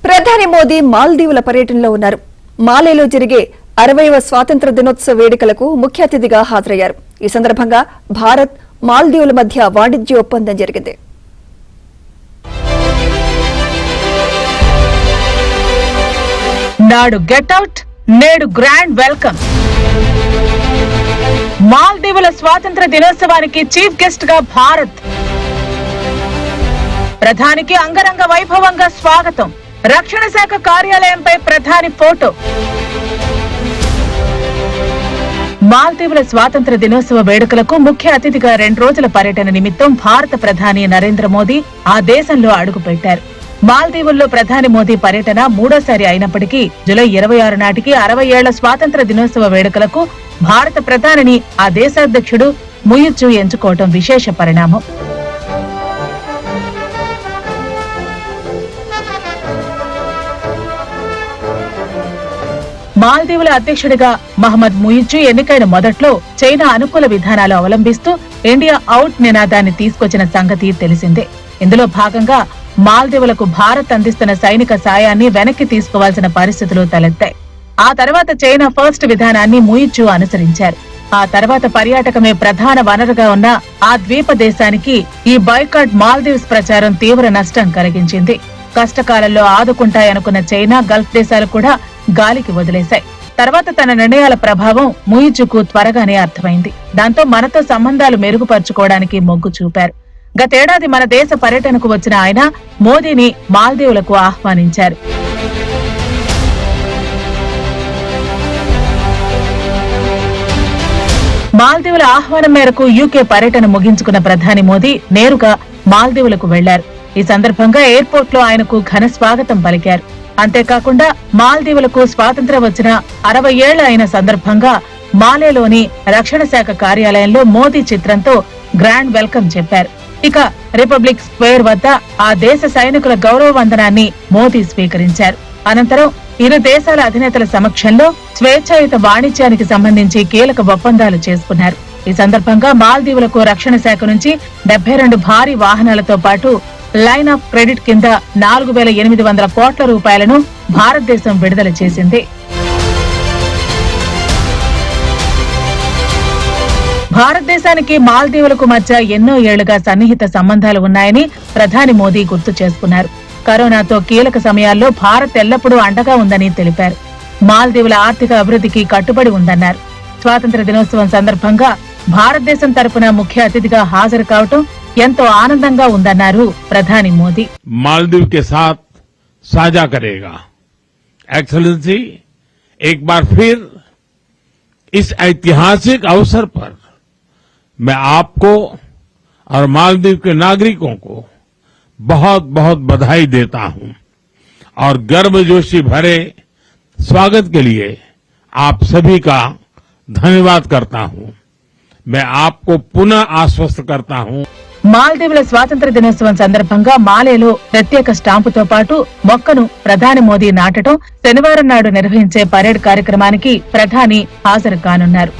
ప్రధాని మోదీ మాల్దీవుల పర్యటనలో ఉన్నారు. మాలేలో జరిగే 60వ స్వాతంత్ర దినోత్సవ వేడుకలకు ముఖ్య అతిథిగా హాజరయ్యారు. ఈ సందర్భంగా భారత్, మాల్దీవుల మధ్య వాణిజ్య ఒప్పందం జరిగింది. నాడు గెట్అవుట్, నేడు గ్రాండ్ వెల్కమ్. మాల్దీవుల స్వాతంత్ర దినోత్సవానికి చీఫ్ గెస్ట్ గా భారత్. ప్రధానికి అంగరంగ వైభవంగా స్వాగతం. రక్షణ శాఖ కార్యాలయంపై ప్రధాని ఫోటో. మాల్దీవుల స్వాతంత్ర దినోత్సవ వేడుకలకు ముఖ్య అతిథిగా 2 రోజుల పర్యటన నిమిత్తం భారత ప్రధాని నరేంద్ర మోదీ ఆ దేశంలో అడుగుపెట్టారు. మాల్దీవుల్లో ప్రధాని మోదీ పర్యటన 3వసారి అయినప్పటికీ జూలై 26 నాటికి 60 ఏళ్ల స్వాతంత్ర దినోత్సవ వేడుకలకు భారత ప్రధానిని ఆ దేశాధ్యక్షుడు ముయిజ్జు ఎంచుకోవడం విశేష పరిణామం. మాల్దీవుల అధ్యక్షుడిగా మహమ్మద్ ముయిజ్జు ఎన్నికైన మొదట్లో చైనా అనుకూల విధానాలు అవలంబిస్తూ ఇండియా అవుట్ నినాదాన్ని తీసుకొచ్చిన సంగతి తెలిసిందే. ఇందులో భాగంగా మాల్దీవులకు భారత్ అందిస్తున్న సైనిక సాయాన్ని వెనక్కి తీసుకోవాల్సిన పరిస్థితులు తలెత్తాయి. ఆ తర్వాత చైనా ఫస్ట్ విధానాన్ని ముయిజ్జు అనుసరించారు. ఆ తర్వాత పర్యాటకమే ప్రధాన వనరుగా ఉన్న ఆ ద్వీప దేశానికి ఈ బాయ్కాట్ మాల్దీవ్స్ ప్రచారం తీవ్ర నష్టం కలిగించింది. కష్టకాలంలో ఆదుకుంటాయనుకున్న చైనా, గల్ఫ్ దేశాలు కూడా గాలికి వదిలేశాయి. తర్వాత తన నిర్ణయాల ప్రభావం ముయిజ్జుకు త్వరగానే అర్థమైంది. దాంతో మనతో సంబంధాలు మెరుగుపరుచుకోవడానికి మొగ్గు చూపారు. గతేడాది మన దేశ పర్యటనకు వచ్చిన ఆయన మోదీని మాల్దీవులకు ఆహ్వానించారు. మాల్దీవుల ఆహ్వానం మేరకు యూకే పర్యటన ముగించుకున్న ప్రధాని మోదీ నేరుగా మాల్దీవులకు వెళ్లారు. ఈ సందర్భంగా ఎయిర్పోర్ట్ లో ఆయనకు ఘన స్వాగతం పలికారు. అంతేకాకుండా మాల్దీవులకు స్వాతంత్ర్యం వచ్చిన 60 ఏళ్లు అయిన సందర్భంగా మాలేలోని రక్షణ శాఖ కార్యాలయంలో మోదీ చిత్రంతో గ్రాండ్ వెల్కమ్ చెప్పారు. ఇక రిపబ్లిక్ స్క్వేర్ వద్ద ఆ దేశ సైనికుల గౌరవ వందనాన్ని మోదీ స్వీకరించారు. అనంతరం ఇరు దేశాల అధినేతల సమక్షంలో స్వేచ్ఛాయుత వాణిజ్యానికి సంబంధించి కీలక ఒప్పందాలు చేసుకున్నారు. ఈ సందర్భంగా మాల్దీవులకు రక్షణ శాఖ నుంచి 72 భారీ వాహనాలతో పాటు లైన్ ఆఫ్ క్రెడిట్ కింద 4,800 కోట్ల రూపాయలను భారతదేశం విడుదల చేసింది. భారతదేశానికి మాల్దీవులకు మధ్య ఎన్నో ఏళ్లుగా సన్నిహిత సంబంధాలు ఉన్నాయని ప్రధాని మోదీ గుర్తు చేసుకున్నారు. కరోనాతో కీలక సమయాల్లో భారత్ ఎల్లప్పుడూ అండగా ఉందని తెలిపారు. మాల్దీవుల ఆర్థిక అభివృద్ధికి కట్టుబడి ఉందన్నారు. స్వాతంత్ర దినోత్సవం సందర్భంగా భారతదేశం తరపున ముఖ్య అతిథిగా హాజరు కావటం ఎంతో ఆనందంగా ఉందన్నారు ప్రధాని మోదీ. मालदीव के साथ साझा करेगा। एक्सेलेंसी, एक बार फिर इस ऐतिहासिक अवसर पर मैं आपको और मालदीव के नागरिकों को बहुत बहुत बधाई देता हूं और गर्मजोशी भरे स्वागत के लिए आप सभी का धन्यवाद करता हूं। मैं आपको पुनः आश्वस्त करता हूं। మాల్దీవుల స్వాతంత్ర దినోత్సవం సందర్భంగా మాలేలో ప్రత్యేక స్టాంపుతో పాటు మొక్కను ప్రధాని మోదీ నాటడం, శనివారం నాడు నిర్వహించే పరేడ్ కార్యక్రమానికి ప్రధాని హాజరు కానున్నారు.